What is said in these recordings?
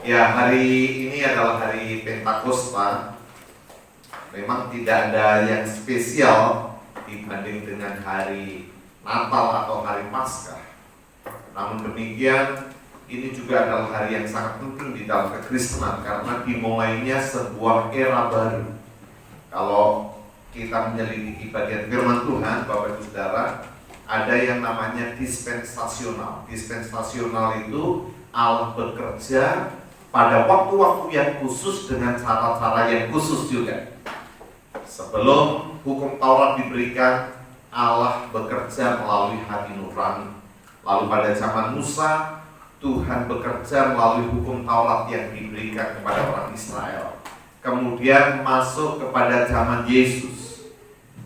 Ya, hari ini adalah hari Pentakosta. Memang tidak ada yang spesial dibanding dengan hari Natal atau hari Paskah. Namun demikian, ini juga adalah hari yang sangat penting di dalam kekristenan karena dimulainya sebuah era baru. Kalau kita menyelidiki bagian firman Tuhan, Bapak Ibu Saudara, ada yang namanya dispensasional. Dispensasional itu Allah bekerja pada waktu-waktu yang khusus dengan cara-cara yang khusus juga. Sebelum hukum Taurat diberikan, Allah bekerja melalui hati nurani. Lalu pada zaman Musa, Tuhan bekerja melalui hukum Taurat yang diberikan kepada orang Israel. Kemudian masuk kepada zaman Yesus.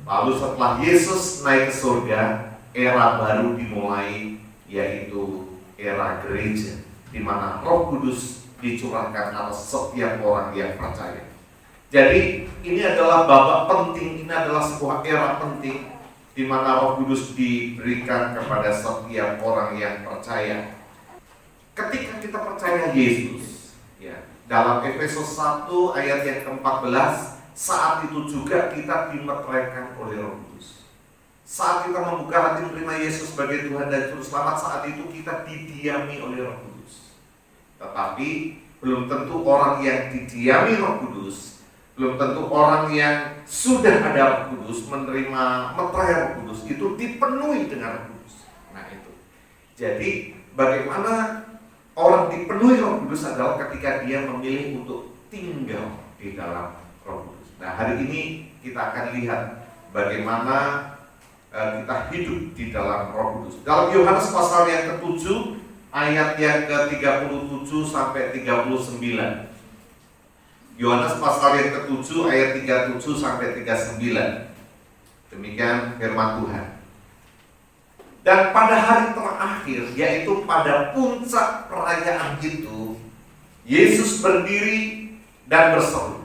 Lalu setelah Yesus naik ke surga, era baru dimulai, yaitu era gereja, di mana Roh Kudus dicurahkan atas setiap orang yang percaya. Jadi ini adalah babak penting, ini adalah sebuah era penting di mana Roh Kudus diberikan kepada setiap orang yang percaya. Ketika kita percaya Yesus, ya, dalam Efesus 1 ayat yang ke-14, saat itu juga kita dimeteraikan oleh Roh Kudus. Saat kita membuka hati menerima Yesus sebagai Tuhan dan Juru Selamat, saat itu kita didiami oleh Roh Kudus. Tetapi belum tentu orang yang didiami Roh Kudus, belum tentu orang yang sudah ada Roh Kudus, menerima meterai Roh Kudus, itu dipenuhi dengan Roh Kudus. Nah itu. Jadi bagaimana orang dipenuhi Roh Kudus adalah ketika dia memilih untuk tinggal di dalam Roh Kudus. Nah hari ini kita akan lihat bagaimana kita hidup di dalam Roh Kudus. Dalam Yohanes pasal yang ke-7 ayat yang ke-37 sampai 39. Yohanes pasal yang ke-7 ayat 37 sampai 39. Demikian firman Tuhan. Dan pada hari terakhir, yaitu pada puncak perayaan itu, Yesus berdiri dan berseru,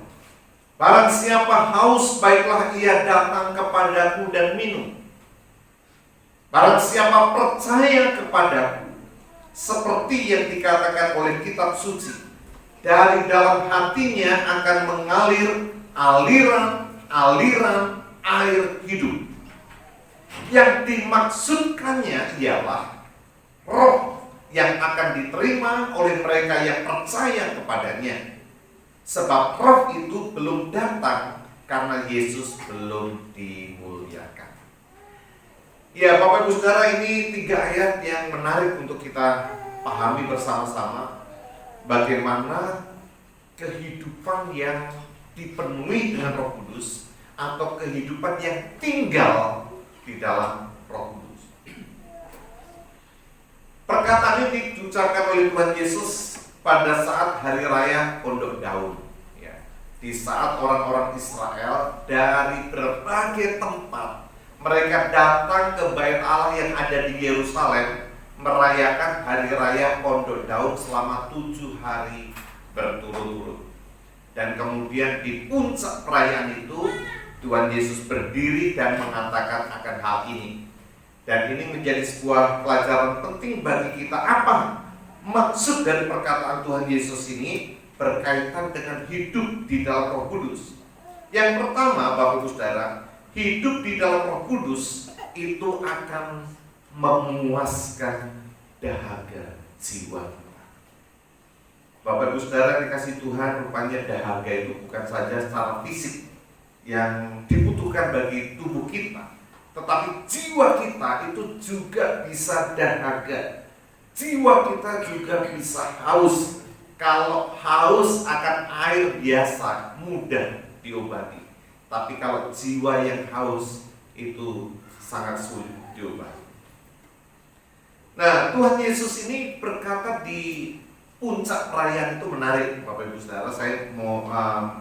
"Barang siapa haus, baiklah ia datang kepadaku dan minum. Barang siapa percaya kepadaku, seperti yang dikatakan oleh kitab suci, dari dalam hatinya akan mengalir aliran-aliran air hidup." Yang dimaksudkannya ialah roh yang akan diterima oleh mereka yang percaya kepadanya. Sebab roh itu belum datang karena Yesus belum dimuliakan. Ya, Bapak Ibu Saudara, ini 3 ayat yang menarik untuk kita pahami bersama-sama. Bagaimana kehidupan yang dipenuhi dengan Roh Kudus atau kehidupan yang tinggal di dalam Roh Kudus. Perkataan ini diucapkan oleh Tuhan Yesus pada saat hari raya Pondok Daun, ya. Di saat orang-orang Israel dari berbagai tempat mereka datang ke Bait Allah yang ada di Yerusalem merayakan hari raya Pondok Daun selama 7 hari berturut-turut. Dan kemudian di puncak perayaan itu Tuhan Yesus berdiri dan mengatakan akan hal ini. Dan ini menjadi sebuah pelajaran penting bagi kita. Apa maksud dari perkataan Tuhan Yesus ini berkaitan dengan hidup di dalam Roh Kudus? Yang pertama, Bapak Ibu Saudara, hidup di dalam Roh Kudus itu akan memuaskan dahaga jiwa kita. Bapak Ibu Saudara dikasih Tuhan, rupanya dahaga itu bukan saja secara fisik yang dibutuhkan bagi tubuh kita, tetapi jiwa kita itu juga bisa dahaga. Jiwa kita juga bisa haus. Kalau haus akan air biasa, mudah diobati. Tapi kalau jiwa yang haus itu sangat sulit diobati. Nah, Tuhan Yesus ini berkata di puncak perayaan itu menarik, Bapak Ibu Saudara. Saya mau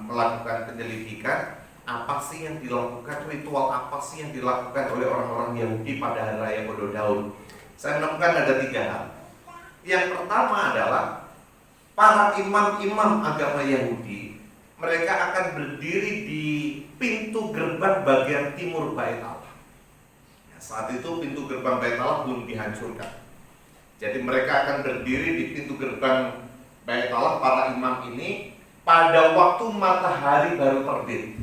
melakukan penyelidikan. Apa sih yang dilakukan, ritual apa sih yang dilakukan oleh orang-orang Yahudi pada hari raya Pondok Daun? Saya menemukan ada 3 hal. Yang pertama adalah para imam-imam agama Yahudi, mereka akan berdiri di pintu gerbang bagian timur Bait Allah. Saat itu pintu gerbang Bait Allah belum dihancurkan. Jadi mereka akan berdiri di pintu gerbang bait Allah para imam ini pada waktu matahari baru terbit.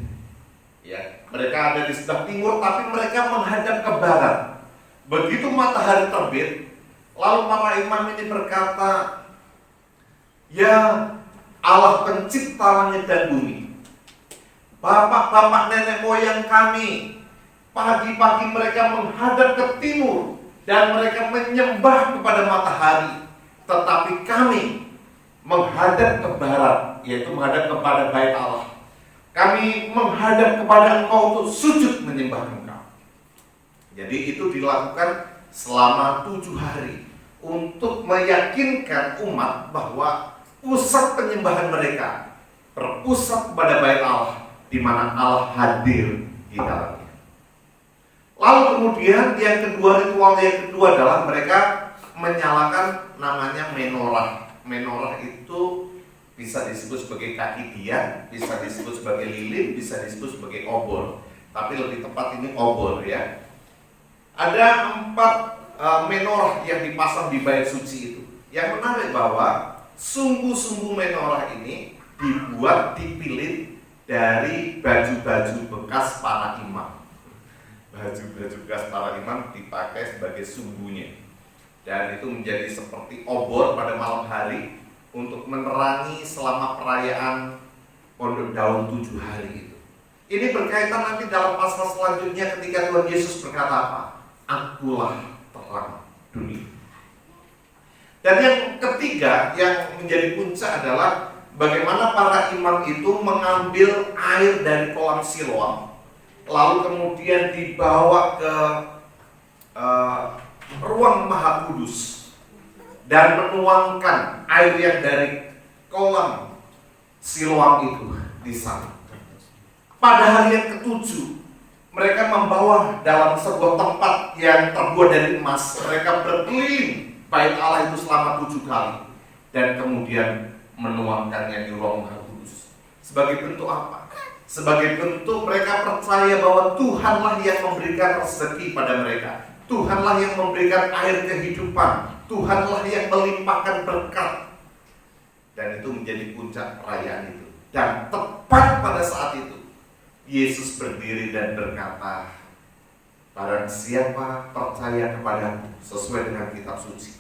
Ya, mereka ada di sebelah timur tapi mereka menghadap ke barat. Begitu matahari terbit, lalu para imam ini berkata, "Ya Allah pencipta langit dan bumi, bapak-bapak nenek moyang kami, pagi-pagi mereka menghadap ke timur dan mereka menyembah kepada matahari, tetapi kami menghadap ke barat, yaitu menghadap kepada bait Allah. Kami menghadap kepada Engkau untuk sujud menyembah Engkau." Jadi itu dilakukan selama 7 hari untuk meyakinkan umat bahwa pusat penyembahan mereka berpusat kepada bait Allah, di mana Allah hadir di dalamnya. Lalu kemudian ritual yang kedua adalah mereka menyalakan namanya menorah. Menorah itu bisa disebut sebagai kaki dian, bisa disebut sebagai lilin, bisa disebut sebagai obor. Tapi lebih tepat ini obor ya. Ada 4 menorah yang dipasang di bait suci itu. Yang menarik bahwa sumbu-sumbu menorah ini dipilih dari baju-baju bekas para imam. Baju-baju bekas para imam dipakai sebagai sumbunya. Dan itu menjadi seperti obor pada malam hari untuk menerangi selama perayaan Pondok Daun 7 hari itu. Ini berkaitan nanti dalam pasal selanjutnya ketika Tuhan Yesus berkata apa? Akulah terang dunia. Dan yang ketiga yang menjadi puncak adalah bagaimana para imam itu mengambil air dari kolam Siloam, lalu kemudian dibawa ke ruang Maha Kudus dan menuangkan air yang dari kolam Siloam itu di sana. Pada hari yang ke-7 mereka membawa dalam sebuah tempat yang terbuat dari emas. Mereka berkeliling bait Allah itu selama 7 kali dan kemudian menuangkannya di ruang Maha Kudus. Sebagai bentuk apa? Sebagai bentuk mereka percaya bahwa Tuhanlah yang memberikan rezeki pada mereka. Tuhanlah yang memberikan air kehidupan. Tuhanlah yang melimpahkan berkat. Dan itu menjadi puncak perayaan itu. Dan tepat pada saat itu Yesus berdiri dan berkata, "Barang siapa percaya kepadaku sesuai dengan kitab suci,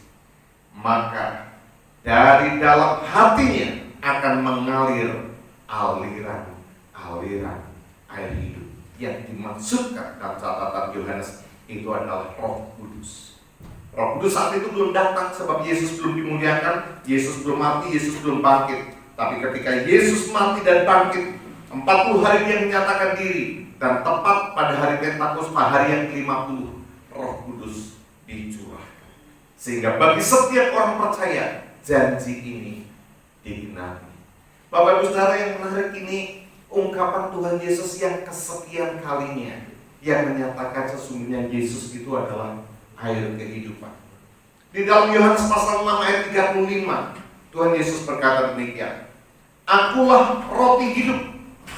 maka dari dalam hatinya akan mengalir aliran air hidup." Yang dimaksudkan dalam catatan Yohanes itu adalah Roh Kudus. Roh Kudus saat itu belum datang sebab Yesus belum dimuliakan, Yesus belum mati, Yesus belum bangkit. Tapi ketika Yesus mati dan bangkit, 40 hari dia menyatakan diri, dan tepat pada hari Pentakosta, hari yang ke-50, Roh Kudus dicurahkan. Sehingga bagi setiap orang percaya, janji ini digenapi. Bapak Ibu Saudara, yang menarik ini ungkapan Tuhan Yesus yang kesekian kalinya yang menyatakan sesungguhnya Yesus itu adalah air kehidupan. Di dalam Yohanes pasal 6 ayat 35, Tuhan Yesus berkata demikian, "Akulah roti hidup.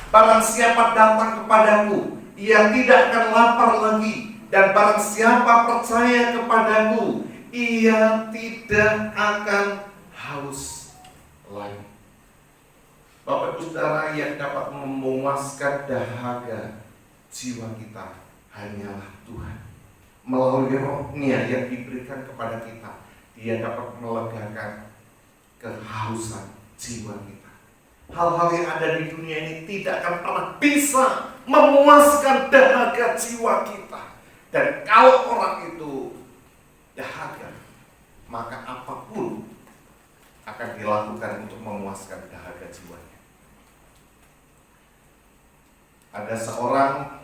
Barang siapa datang kepadaku, ia tidak akan lapar lagi. Dan barang siapa percaya kepadaku, ia tidak akan haus lagi." Bapak Ibu Saudara, yang dapat memuaskan dahaga jiwa kita hanyalah Tuhan. Melalui Roh-Nya yang diberikan kepada kita, Dia dapat melegakan kehausan jiwa kita. Hal-hal yang ada di dunia ini tidak akan pernah bisa memuaskan dahaga jiwa kita. Dan kalau orang itu dahaga, maka apapun akan dilakukan untuk memuaskan dahaga jiwanya. Ada seorang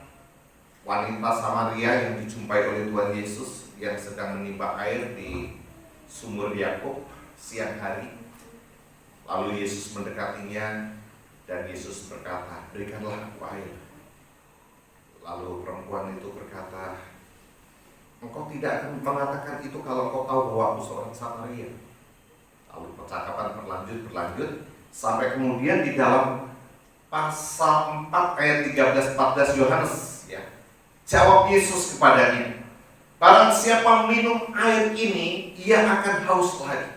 wanita Samaria yang dijumpai oleh Tuhan Yesus yang sedang menimba air di sumur Yakub siang hari. Lalu Yesus mendekatinya dan Yesus berkata, "Berikanlah aku air." Lalu perempuan itu berkata, "Engkau tidak akan mengatakan itu kalau kau tahu bahwa aku seorang Samaria." Lalu percakapan berlanjut sampai kemudian di dalam pasal 4 ayat 13-14 Yohanes ya, jawab Yesus kepadanya, "Barang siapa minum air ini, ia akan haus lagi.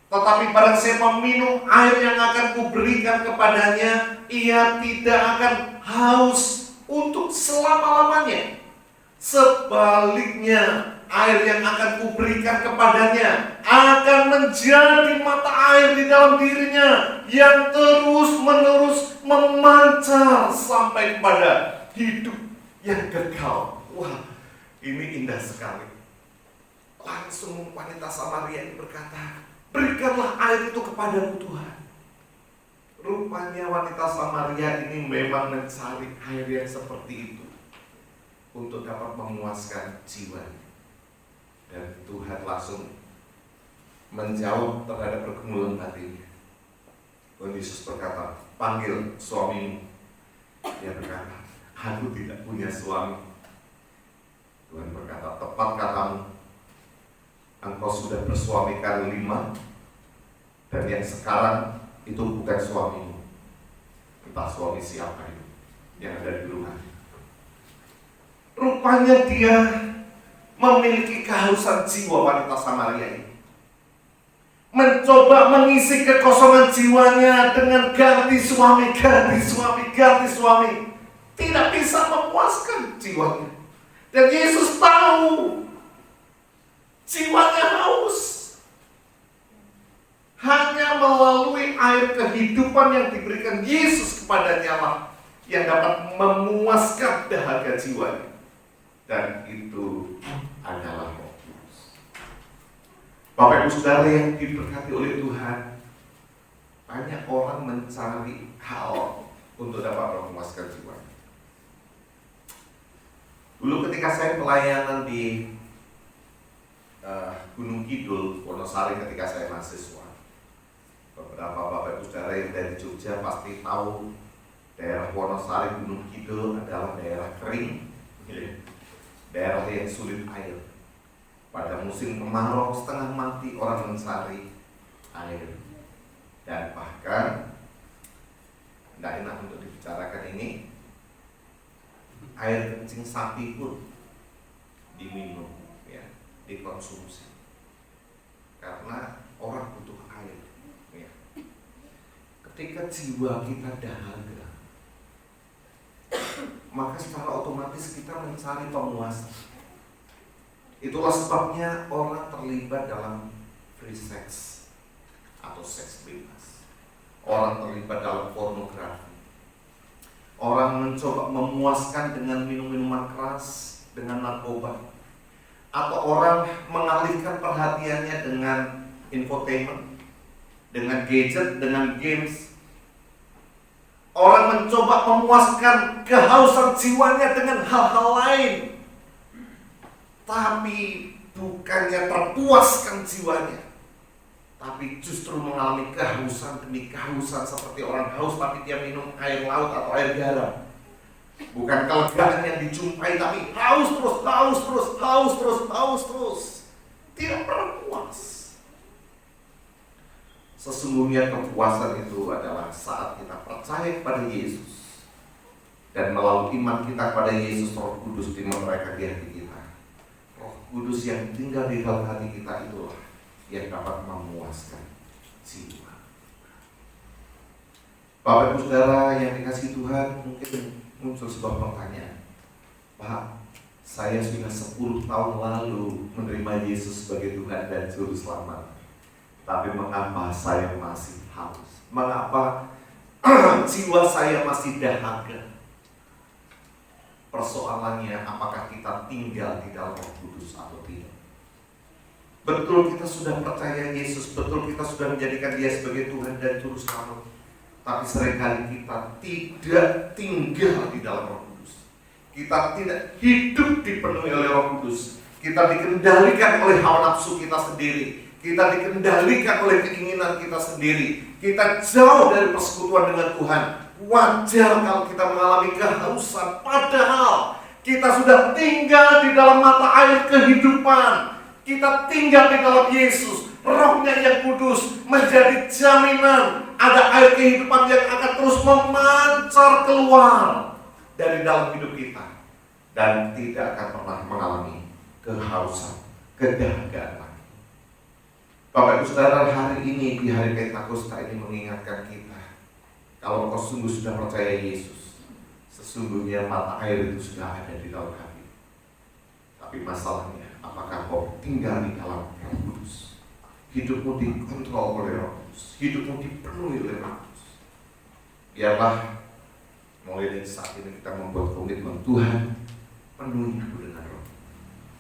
Tetapi barang siapa minum air yang akan kuberikan kepadanya, ia tidak akan haus untuk selama-lamanya. Sebaliknya, air yang akan kuberikan kepadanya akan menjadi mata air di dalam dirinya yang terus-menerus memancar sampai kepada hidup yang kekal. Wah, ini indah sekali. Langsung wanita Samaria ini berkata, berikanlah air itu kepadaku Tuhan. Rupanya wanita Samaria ini memang mencari air yang seperti itu untuk dapat memuaskan jiwanya. Dan Tuhan langsung menjawab terhadap pergumulan hatinya. Tuhan Yesus berkata, panggil suamimu. Dia berkata, aku tidak punya suami. Tuhan berkata, tepat katamu, engkau sudah bersuamikan 5, dan yang sekarang itu bukan suamimu. Entah suami siapa itu yang ada di rumah. Rupanya dia memiliki kehausan jiwa wanita Samaria ini. Mencoba mengisi kekosongan jiwanya dengan ganti suami. Tidak bisa memuaskan jiwanya. Dan Yesus tahu jiwanya haus. Hanya melalui air kehidupan yang diberikan Yesus kepadanya lah yang dapat memuaskan dahaga jiwanya. Dan itu adalah Roh Kudus. Bapak Ibu Saudara yang diberkati oleh Tuhan, banyak orang mencari hal untuk dapat memuaskan jiwanya. Dulu ketika saya pelayanan di Gunung Kidul, Wonosari ketika saya mahasiswa, beberapa Bapak Ibu Saudara yang dari Jogja pasti tahu daerah Wonosari Gunung Kidul adalah daerah kering, daerah yang sulit air. Pada musim kemarau setengah mati orang mencari air. Dan bahkan tidak enak untuk dibicarakan ini, air kencing sapi pun diminum, ya, dikonsumsi. Karena orang butuh air, ya. Ketika jiwa kita dahaga, maka secara otomatis kita mencari pemuasan. Itulah sebabnya orang terlibat dalam free sex atau seks bebas. Orang terlibat dalam pornografi. Orang mencoba memuaskan dengan minum-minuman keras, dengan narkoba. Atau orang mengalihkan perhatiannya dengan infotainment, dengan gadget, dengan games. Orang mencoba memuaskan kehausan jiwanya dengan hal-hal lain. Tapi bukannya terpuaskan jiwanya, tapi justru mengalami kehausan demi kehausan seperti orang haus tapi dia minum air laut atau air garam. Bukan kelegaan yang dijumpai, tapi haus terus. Tidak pernah puas. Sesungguhnya kepuasan itu adalah saat kita percaya kepada Yesus. Dan melalui iman kita kepada Yesus, Roh Kudus dimeteraikan di hati kita. Roh Kudus yang tinggal di dalam hati kita itulah yang dapat memuaskan jiwa. Bapak Ibu Saudara yang dikasihi Tuhan, mungkin muncul sebuah pertanyaan. Pak, saya sudah 10 tahun lalu menerima Yesus sebagai Tuhan dan Juru Selamat. Tapi mengapa saya masih haus? Mengapa jiwa saya masih dahaga? Persoalannya, apakah kita tinggal di dalam Roh Kudus atau tidak? Betul kita sudah percaya Yesus, betul kita sudah menjadikan Dia sebagai Tuhan dan Juru Selamat. Tapi seringkali kita tidak tinggal di dalam Roh Kudus. Kita tidak hidup dipenuhi oleh Roh Kudus. Kita dikendalikan oleh hawa nafsu kita sendiri. Kita dikendalikan oleh keinginan kita sendiri. Kita jauh dari persekutuan dengan Tuhan. Wajar kalau kita mengalami kehausan. Padahal kita sudah tinggal di dalam mata air kehidupan. Kita tinggal di dalam Yesus. Rohnya yang kudus menjadi jaminan. Ada air kehidupan yang akan terus memancar keluar dari dalam hidup kita. Dan tidak akan pernah mengalami kehausan, kedahagaan lagi. Bapak Ibu Saudara, hari ini di hari Pentakosta ini mengingatkan kita, kalau kau sungguh sudah percaya Yesus, sesungguhnya mata air itu sudah ada di dalam hati. Tapi masalahnya, apakah kau tinggal di dalam Roh Kudus? Hidupmu dikontrol oleh Roh Kudus, hidupmu dipenuhi oleh Roh Kudus. Biarlah mulai dari saat ini kita membuat komitmen, Tuhan, penuhi hidupku dengan Roh,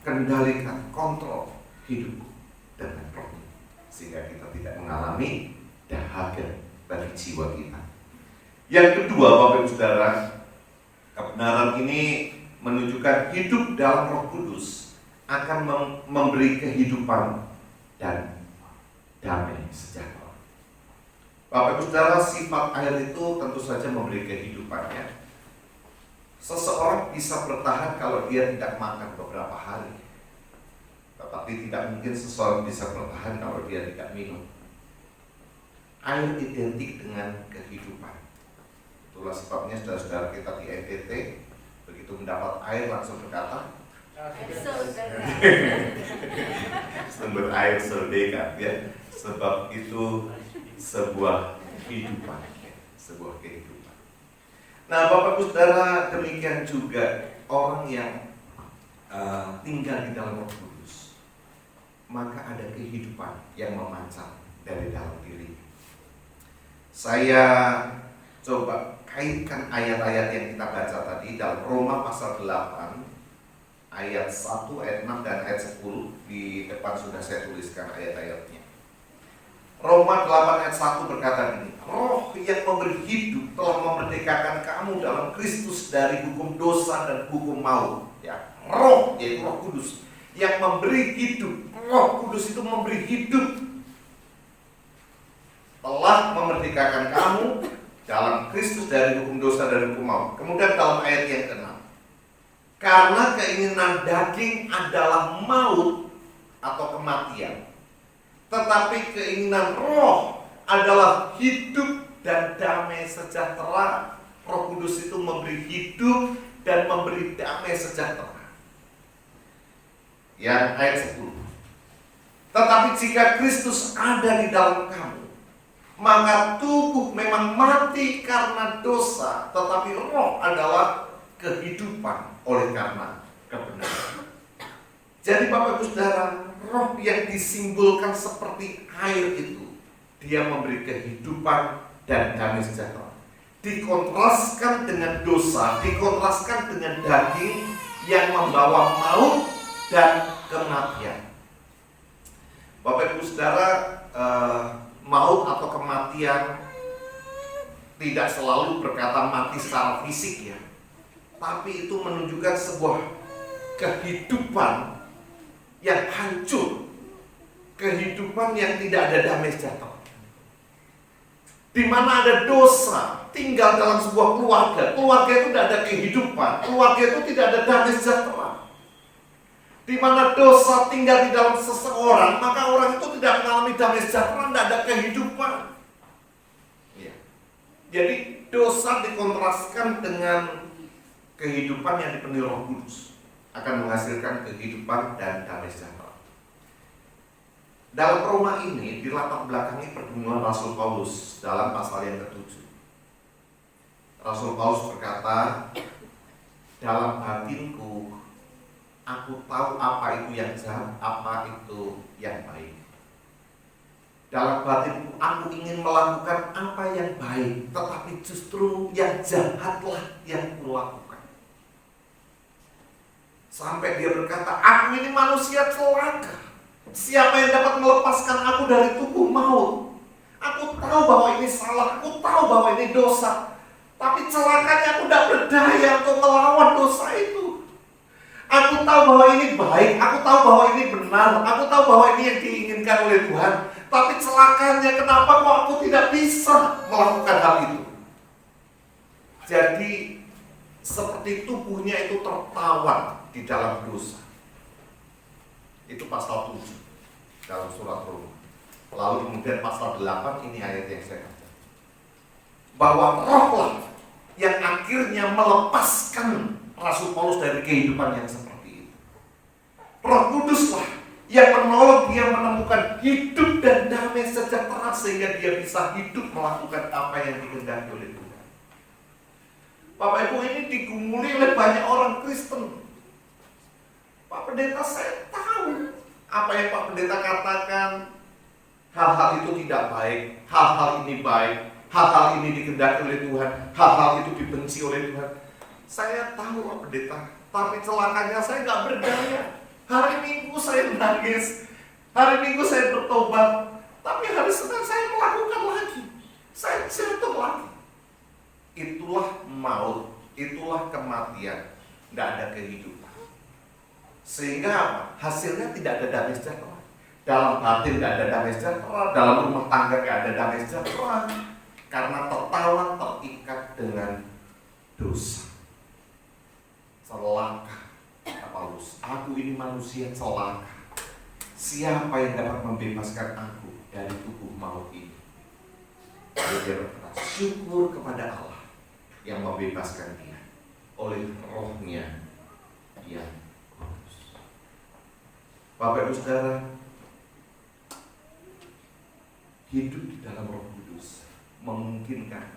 kendalikan, kontrol hidupku dengan Roh, sehingga kita tidak mengalami dahaga bagi jiwa kita. Yang kedua, Bapak Ibu Saudara, kebenaran ini menunjukkan hidup dalam Roh Kudus akan memberi kehidupan dan damai sejahtera. Bapak Ibu Saudara, sifat air itu tentu saja memberi kehidupannya. Seseorang bisa bertahan kalau dia tidak makan beberapa hari, tetapi tidak mungkin seseorang bisa bertahan kalau dia tidak minum. Air identik dengan kehidupan. Itulah sebabnya saudara-saudara kita di NTT begitu mendapat air langsung berkata, sumber air Soldekan, ya. Sebab itu sebuah kehidupan, sebuah kehidupan. Nah, Bapak Ibu Saudara, demikian juga orang yang tinggal di dalam Roh Kudus, maka ada kehidupan yang memancar dari dalam diri. Saya coba kaitkan ayat-ayat yang kita baca tadi dalam Roma pasal 8 ayat 1, ayat 6 dan ayat 10. Di depan sudah saya tuliskan ayat-ayatnya. Roma 8 ayat 1 berkata begini, Roh yang memberi hidup telah memerdekakan kamu dalam Kristus dari hukum dosa dan hukum maut. Ya, Roh, yaitu Roh Kudus yang memberi hidup. Roh Kudus itu memberi hidup, telah memerdekakan kamu dalam Kristus dari hukum dosa dan hukum maut. Kemudian dalam ayat yang ke-6, karena keinginan daging adalah maut atau kematian, tetapi keinginan roh adalah hidup dan damai sejahtera. Roh Kudus itu memberi hidup dan memberi damai sejahtera. Yang ayat 10, tetapi jika Kristus ada di dalam kamu, maka tubuh memang mati karena dosa, tetapi roh adalah kehidupan oleh karena kebenaran. Jadi Bapak Ibu Saudara, roh yang disimbolkan seperti air itu, dia memberi kehidupan dan damai sejahtera. Dikontraskan dengan dosa, dikontraskan dengan daging yang membawa maut dan kematian. Bapak Ibu Saudara, maut atau kematian tidak selalu berkata mati secara fisik, ya, tapi itu menunjukkan sebuah kehidupan yang hancur, kehidupan yang tidak ada damai sejahtera. Di mana ada dosa tinggal dalam sebuah keluarga, keluarga itu tidak ada kehidupan, keluarga itu tidak ada damai sejahtera. Di mana dosa tinggal di dalam seseorang, maka orang itu tidak mengalami damai sejahtera, tidak ada kehidupan. Ya. Jadi dosa dikontraskan dengan kehidupan yang dipenuhi Roh Kudus, akan menghasilkan kehidupan dan damai sejahtera. Dalam Roma ini dilatar belakangi pergumulan Rasul Paulus dalam pasal yang ke-7. Rasul Paulus berkata, dalam batinku aku tahu apa itu yang jahat, apa itu yang baik. Dalam batinku aku ingin melakukan apa yang baik, tetapi justru yang jahatlah yang kulakukan. Sampai dia berkata, aku ini manusia celaka. Siapa yang dapat melepaskan aku dari tubuh maut? Aku tahu bahwa ini salah, aku tahu bahwa ini dosa, tapi celakanya aku tidak berdaya untuk melawan dosa itu. Aku tahu bahwa ini baik, aku tahu bahwa ini benar, aku tahu bahwa ini yang diinginkan oleh Tuhan, tapi celakanya kenapa kok aku tidak bisa melakukan hal itu? Jadi seperti tubuhnya itu tertawan di dalam dosa. Itu pasal 7 dalam surat Roma. Lalu kemudian pasal 8, ini ayat yang saya baca, bahwa rohlah yang akhirnya melepaskan Rasul Paulus dari kehidupan yang seperti itu. Roh Kuduslah yang menolong dia menemukan hidup dan damai sejahtera sehingga dia bisa hidup melakukan apa yang dikehendaki oleh Tuhan. Bapak Ibu, ini digumuli oleh banyak orang Kristen. Pak Pendeta, saya tahu apa yang Pak Pendeta katakan. Hal-hal itu tidak baik, hal-hal ini baik, hal-hal ini dikehendaki oleh Tuhan, hal-hal itu dibenci oleh Tuhan. Saya tahu Pak Pendeta, tapi celakanya saya nggak berdaya. Hari Minggu saya menangis, hari Minggu saya bertobat, tapi hari Senin saya melakukan lagi, saya jatuh lagi. Itulah maut, itulah kematian, tidak ada kehidupan. Sehingga apa? Hasilnya tidak ada damai sejahtera. Dalam batin tidak ada damai sejahtera, dalam rumah tangga tidak ada damai sejahtera, karena tertawa terikat dengan dosa. Celaka, kata Paulus, aku ini manusia celaka. Siapa yang dapat membebaskan aku dari tubuh maut ini? Lalu dia berkata, syukur kepada Allah yang membebaskan dia oleh rohnya yang kudus. Bapak Ibu Saudara, hidup di dalam Roh Kudus memungkinkan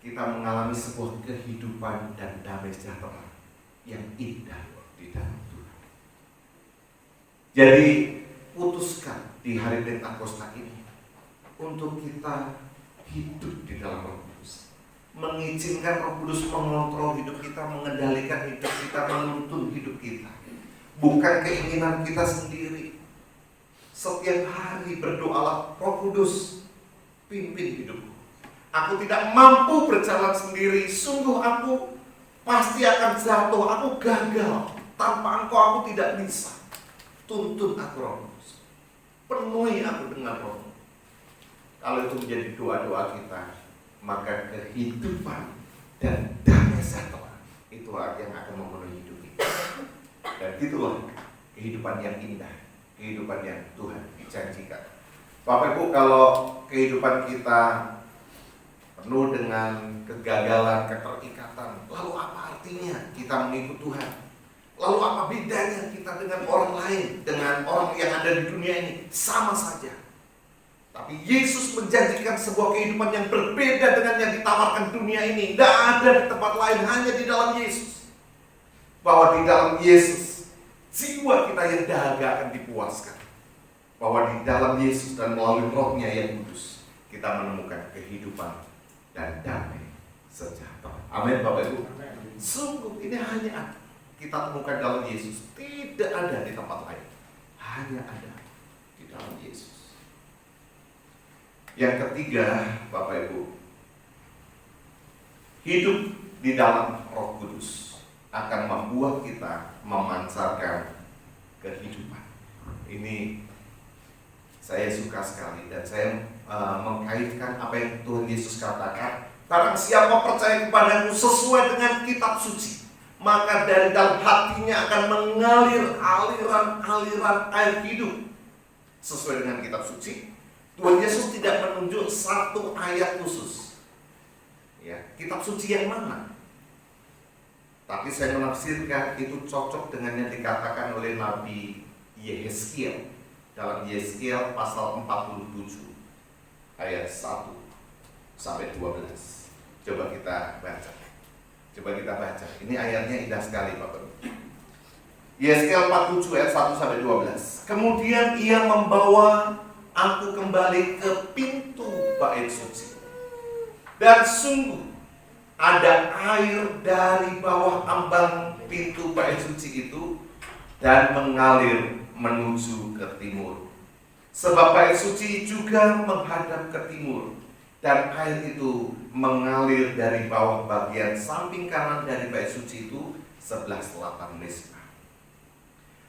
kita mengalami sebuah kehidupan dan damai sejahtera yang indah di dalam Tuhan. Jadi putuskan di hari Pentakosta ini untuk kita hidup di dalam Roh Kudus, mengizinkan Roh Kudus mengontrol hidup kita, mengendalikan hidup kita, menuntun hidup kita, bukan keinginan kita sendiri. Setiap hari berdoalah, Roh Kudus pimpin hidupku. Aku tidak mampu berjalan sendiri. Sungguh aku pasti akan jatuh. Aku gagal. Tanpa Engkau aku tidak bisa. Tuntun aku, Roh Kudus. Penuhi aku dengan Roh. Kalau itu menjadi doa-doa kita, maka kehidupan dan damai sejahtera itulah yang akan memenuhi hidup kita. Dan itulah kehidupan yang indah, kehidupan yang Tuhan dijanjikan. Bapak Ibu, kalau kehidupan kita penuh dengan kegagalan, keterikatan, lalu apa artinya kita mengikut Tuhan? Lalu apa bedanya kita dengan orang lain, dengan orang yang ada di dunia ini? Sama saja. Tapi Yesus menjanjikan sebuah kehidupan yang berbeda dengan yang ditawarkan dunia ini. Tidak ada di tempat lain, hanya di dalam Yesus. Bahwa di dalam Yesus jiwa kita yang dahaga akan dipuaskan. Bahwa di dalam Yesus dan melalui Roh-Nya yang kudus kita menemukan kehidupan dan damai sejahtera. Amin Bapak Ibu. Sungguh ini hanya kita temukan dalam Yesus. Tidak ada di tempat lain. Hanya ada di dalam Yesus. Yang ketiga, Bapak Ibu, hidup di dalam Roh Kudus akan membuat kita memancarkan kehidupan. Ini saya suka sekali dan saya mengkaitkan apa yang Tuhan Yesus katakan. Barang siapa percaya kepadaku sesuai dengan kitab suci, maka dari dalam hatinya akan mengalir aliran-aliran air hidup. Sesuai dengan kitab suci, Tuhan Yesus tidak menunjuk satu ayat khusus. Ya, kitab suci yang mana? Tapi saya menafsirkan itu cocok dengan yang dikatakan oleh Nabi Yehezkiel dalam Yehezkiel pasal 47 ayat 1 sampai 12. Coba kita baca. Ini ayatnya indah sekali, Bapak. Yehezkiel 47 ayat 1 sampai 12. Kemudian ia membawa aku kembali ke pintu bait suci. Dan sungguh ada air dari bawah ambang pintu bait suci itu dan mengalir menuju ke timur. Sebab bait suci juga menghadap ke timur dan air itu mengalir dari bawah bagian samping kanan dari bait suci itu sebelah selatan Mizpah.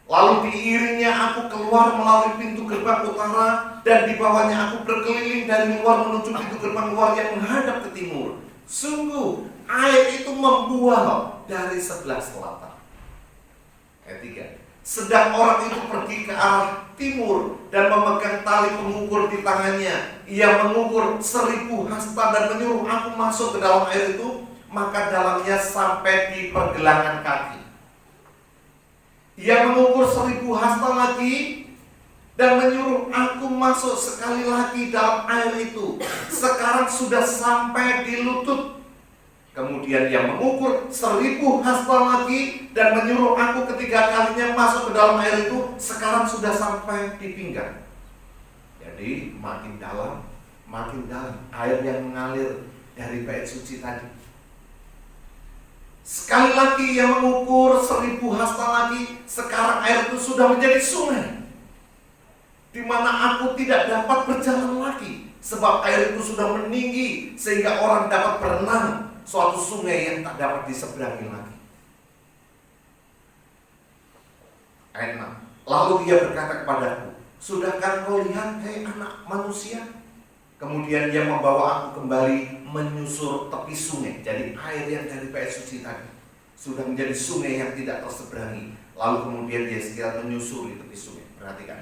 Lalu diiringnya aku keluar melalui pintu gerbang utara dan di bawahnya aku berkeliling dari luar menuju pintu gerbang luar yang menghadap ke timur. Sungguh air itu membuah dari sebelah selatan. Ayat 3. Sedang orang itu pergi ke arah timur dan memegang tali pengukur di tangannya. Ia mengukur 1000 hasta dan menyuruh aku masuk ke dalam air itu, maka dalamnya sampai di pergelangan kaki. Ia mengukur 1000 hasta lagi dan menyuruh aku masuk sekali lagi dalam air itu. Sekarang sudah sampai di lutut. Kemudian ia mengukur 1000 hasta lagi dan menyuruh aku ketiga kalinya masuk ke dalam air itu. Sekarang sudah sampai di pinggang. Jadi makin dalam air yang mengalir dari bait suci tadi. Sekali lagi ia mengukur 1000 hasta lagi. Sekarang air itu sudah menjadi sungai, di mana aku tidak dapat berjalan lagi, sebab air itu sudah meninggi sehingga orang dapat berenang, suatu sungai yang tak dapat diseberangi lagi. Ayat 6. Lalu ia berkata kepadaku, sudahkah kau lihat, hei anak manusia? Kemudian dia membawa aku kembali menyusur tepi sungai. Jadi air yang dari bait suci tadi sudah menjadi sungai yang tidak terseberangi. Lalu kemudian dia sekitar menyusuri tepi sungai. Perhatikan,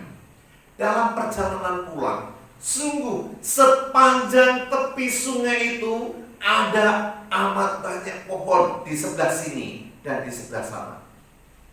dalam perjalanan pulang, sungguh sepanjang tepi sungai itu ada amat banyak pohon di sebelah sini dan di sebelah sana.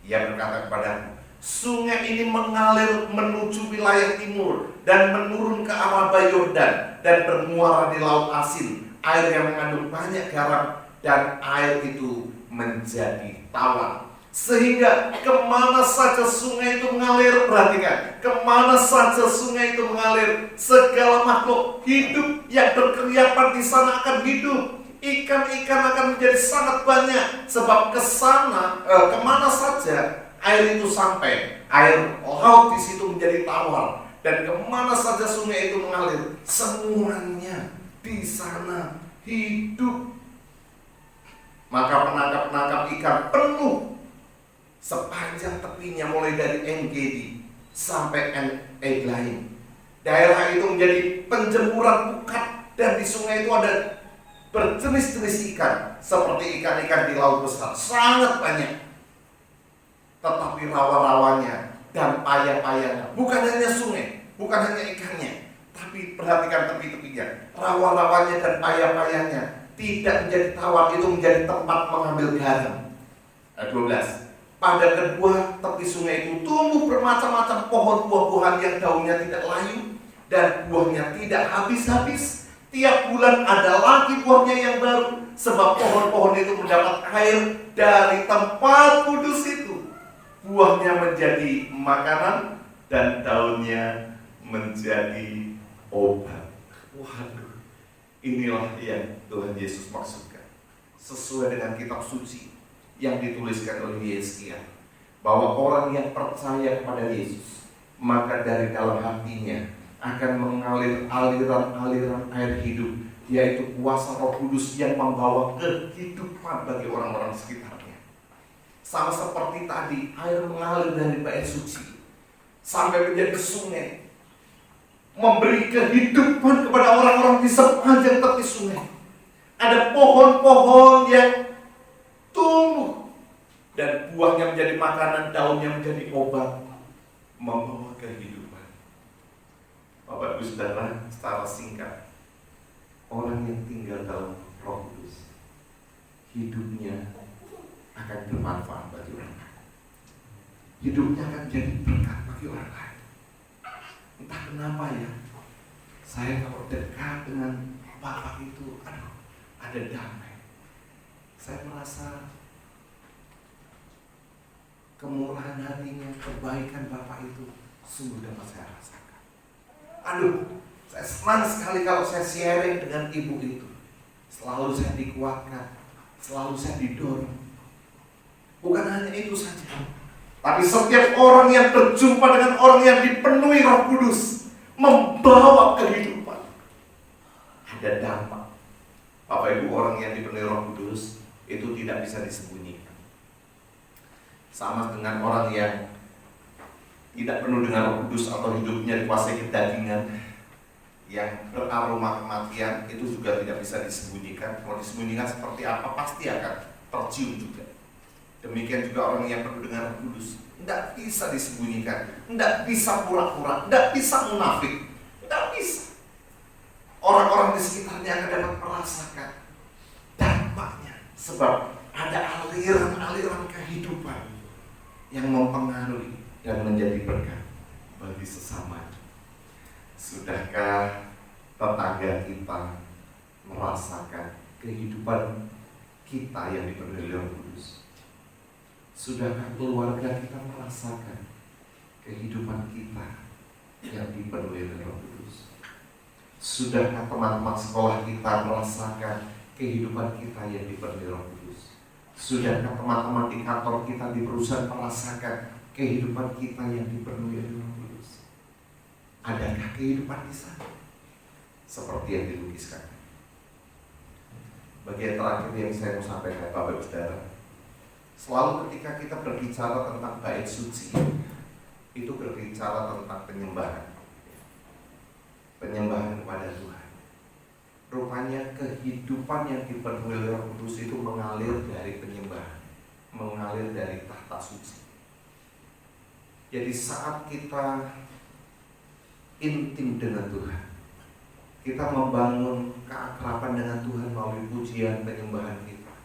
Ia berkata kepadaku, sungai ini mengalir menuju wilayah timur dan menurun ke arah Yordan dan bermuara di laut asin, air yang mengandung banyak garam, dan air itu menjadi tawar. Sehingga kemana saja sungai itu mengalir, perhatikan, kemana saja sungai itu mengalir, segala makhluk hidup yang berkeriapan di sana akan hidup. Ikan-ikan akan menjadi sangat banyak, sebab kesana, kemana saja air itu sampai, air laut di situ menjadi tawar. Dan kemana saja sungai itu mengalir, semuanya di sana hidup. Maka penangkap-penangkap ikan penuh sepanjang tepinya, mulai dari En-Gedi sampai En-Eglaim. Daerah itu menjadi penjemuran pukat, dan di sungai itu ada berjenis-jenis ikan, seperti ikan-ikan di laut besar, sangat banyak. Tetapi rawa-rawanya dan payah-payahnya, bukan hanya sungai, bukan hanya ikannya, tapi perhatikan tepi-tepinya, rawa-rawanya dan payah-payahnya tidak menjadi tawar, itu menjadi tempat mengambil garam. Ayat 12. Pada kedua tepi sungai itu tumbuh bermacam-macam pohon buah-buahan yang daunnya tidak layu dan buahnya tidak habis-habis. Tiap bulan ada lagi buahnya yang baru, sebab pohon-pohon itu mendapat air dari tempat kudus itu. Buahnya menjadi makanan dan daunnya menjadi obat. Waduh, inilah yang Tuhan Yesus maksudkan, sesuai dengan kitab suci yang dituliskan oleh Yesaya, bahwa orang yang percaya kepada Yesus, maka dari dalam hatinya akan mengalir aliran-aliran air hidup, yaitu kuasa Roh Kudus yang membawa kehidupan bagi orang-orang sekitarnya. Sama seperti tadi, air mengalir dari bait suci sampai menjadi sungai, memberi kehidupan kepada orang-orang di sepanjang tepi sungai. Ada pohon-pohon yang tumbuh dan buahnya menjadi makanan, daunnya menjadi obat, membawa kehidupan. Bapak Ibu Saudara, secara singkat, orang yang tinggal dalam Roh Kudus, hidupnya akan bermanfaat bagi orang lain. Hidupnya akan jadi berkat bagi orang lain. Entah kenapa ya, saya kalau dekat dengan Bapak itu, ada damai. Saya merasa kemurahan hatinya, kebaikan Bapak itu sungguh dapat saya rasakan. Saya senang sekali kalau saya sharing dengan ibu itu. Selalu saya dikuatkan, selalu saya didorong. Bukan hanya itu saja, tapi setiap orang yang berjumpa dengan orang yang dipenuhi Roh Kudus membawa kehidupan. Ada dampak. Bapak Ibu, orang yang dipenuhi Roh Kudus itu tidak bisa disembunyikan. Sama dengan orang yang tidak penuh dengan Roh Kudus atau hidupnya dikuasai kedagingan yang beraroma kematian, itu juga tidak bisa disembunyikan. Kalau disembunyikan seperti apa, pasti akan tercium juga. Demikian juga orang yang penuh dengan Roh Kudus, tidak bisa disembunyikan, tidak bisa pura-pura, tidak bisa munafik, tidak bisa. Orang-orang di sekitarnya akan dapat merasakan dampaknya, sebab ada aliran-aliran kehidupan yang mempengaruhi dan menjadi berkat bagi sesama. Sudahkah tetangga kita merasakan kehidupan kita yang dipenuhi Roh Kudus? Sudahkah keluarga kita merasakan kehidupan kita yang dipenuhi Roh Kudus? Sudahkah teman-teman sekolah kita merasakan kehidupan kita yang dipenuhi Roh Kudus? Sudahkah teman-teman di kantor kita, di perusahaan merasakan kehidupan kita yang dipenuhi Roh Kudus? Adakah kehidupan di sana seperti yang dilukiskan? Bagian terakhir yang saya mau sampaikan, Bapak Ibu Saudara, selalu ketika kita berbicara tentang bait suci, itu berbicara tentang penyembahan kepada Tuhan. Rupanya kehidupan yang dipenuhi Roh Kudus itu mengalir dari penyembahan, mengalir dari tahta suci. Jadi saat kita intim dengan Tuhan, kita membangun keakraban dengan Tuhan melalui pujian penyembahan kita,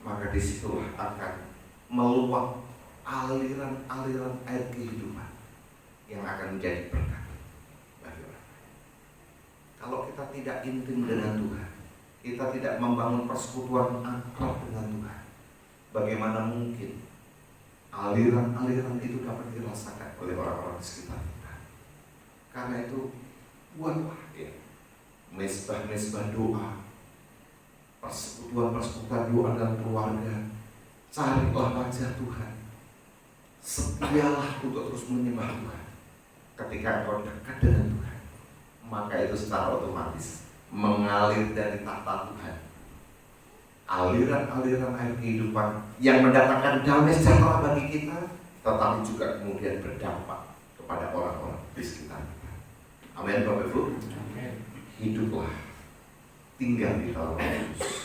maka disitulah akan meluap aliran-aliran air kehidupan yang akan menjadi berkat bagi orang. Kalau kita tidak intim dengan Tuhan, kita tidak membangun persekutuan akrab dengan Tuhan, bagaimana mungkin aliran-aliran itu dapat dirasakan oleh orang-orang di sekitar kita? Karena itu, buatlah mesbah-mesbah doa, persekutuan doa dalam keluarga. Carilah wajah Tuhan, setialah untuk terus menyembah Tuhan. Ketika engkau dekat dengan Tuhan, maka itu secara otomatis mengalir dari tahta Tuhan aliran-aliran air kehidupan yang mendatangkan damai sejahtera bagi kita, tetapi juga kemudian berdampak kepada orang-orang di sekitar kita. Amin, Bapak Ibu. Hiduplah tinggal di dalam Yesus.